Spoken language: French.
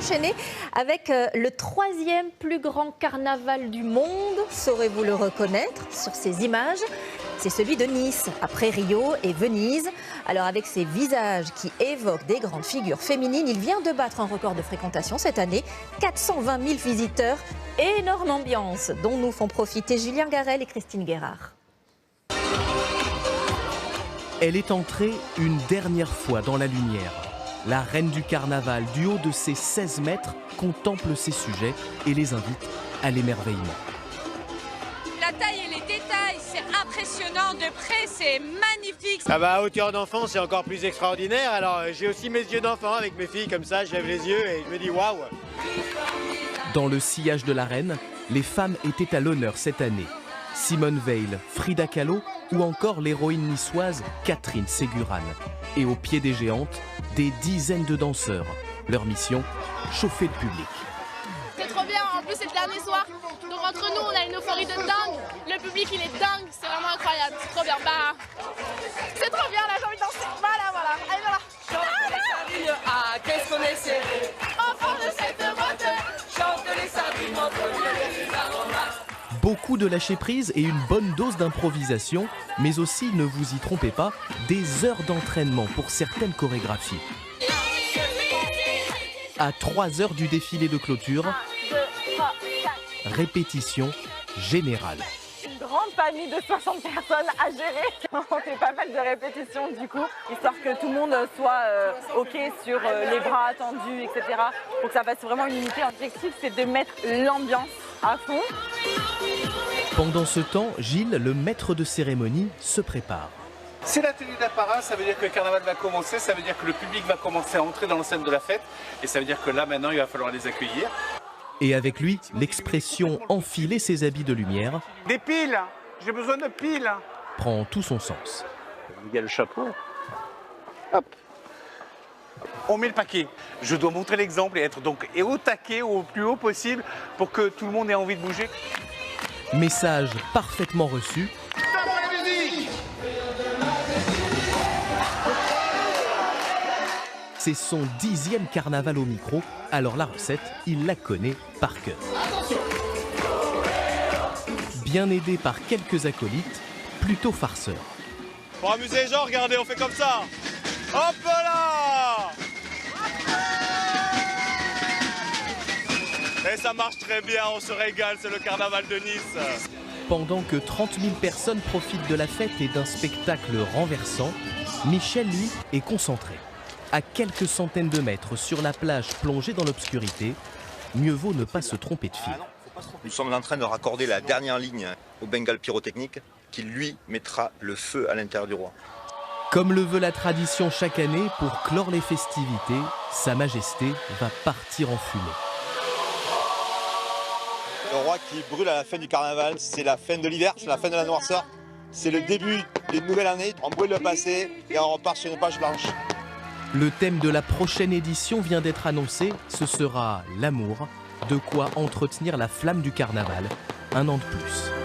enchaîner avec le troisième plus grand carnaval du monde. Saurez-vous le reconnaître sur ces images? C'est celui de Nice, après Rio et Venise. Alors avec ses visages qui évoquent des grandes figures féminines, il vient de battre un record de fréquentation cette année. 420 000 visiteurs, énorme ambiance dont nous font profiter Julien Garel et Christine Guérard. Elle est entrée une dernière fois dans la lumière. La reine du carnaval, du haut de ses 16 mètres, contemple ses sujets et les invite à l'émerveillement. La taille et les détails, c'est impressionnant de près, c'est magnifique. Ah bah à hauteur d'enfant, c'est encore plus extraordinaire. Alors j'ai aussi mes yeux d'enfant avec mes filles, comme ça je lève les yeux et je me dis waouh. Dans le sillage de la reine, les femmes étaient à l'honneur cette année. Simone Veil, Frida Kahlo ou encore l'héroïne niçoise Catherine Ségurane. Et au pied des géantes, des dizaines de danseurs. Leur mission, chauffer le public. C'est trop bien, en plus c'est le dernier soir. Donc entre nous, on a une euphorie de dingue. Le public il est dingue, c'est vraiment incroyable, c'est trop bien. Bah, c'est trop bien là, j'ai envie de danser. Voilà, voilà, allez voilà. Chante les sardines, ah qu'est-ce qu'on est serré. Enfant de cette beauté, Chante les sardines, entre les aromates. Beaucoup de lâcher prise et une bonne dose d'improvisation, mais aussi, ne vous y trompez pas, des heures d'entraînement pour certaines chorégraphies. À 3 heures du défilé de clôture, 2, 3, 4. répétition générale. Une grande famille de 60 personnes à gérer. On fait pas mal de répétitions du coup, histoire que tout le monde soit OK sur les bras tendus, etc. Pour que ça fasse vraiment une unité. L'objectif, c'est de mettre l'ambiance à fond. Pendant ce temps, Gilles, le maître de cérémonie, se prépare. C'est la tenue d'apparat, ça veut dire que le carnaval va commencer, ça veut dire que le public va commencer à entrer dans la scène de la fête, et ça veut dire que là maintenant il va falloir les accueillir. Et avec lui, l'expression « enfiler ses habits de lumière » Des piles, j'ai besoin de piles. prend tout son sens. Il y a le chapeau. Hop. On met le paquet. Je dois montrer l'exemple et être donc au taquet, au plus haut possible, pour que tout le monde ait envie de bouger. Message parfaitement reçu. C'est son 10e carnaval au micro, alors la recette, il la connaît par cœur. Bien aidé par quelques acolytes, plutôt farceurs. Pour amuser les gens, regardez, on fait comme ça. Hop là! Et ça marche très bien, on se régale, c'est le carnaval de Nice. Pendant que 30 000 personnes profitent de la fête et d'un spectacle renversant, Michel, lui, est concentré. À quelques centaines de mètres sur la plage plongée dans l'obscurité, mieux vaut ne pas se tromper de fil. Nous sommes en train de raccorder la dernière ligne au Bengale pyrotechnique qui, lui, mettra le feu à l'intérieur du roi. Comme le veut la tradition chaque année, pour clore les festivités, Sa Majesté va partir en fumée. Le roi qui brûle à la fin du carnaval, c'est la fin de l'hiver, c'est la fin de la noirceur. C'est le début d'une nouvelle année. On brûle le passé et on repart sur une page blanche. Le thème de la prochaine édition vient d'être annoncé, ce sera l'amour, de quoi entretenir la flamme du carnaval, un an de plus.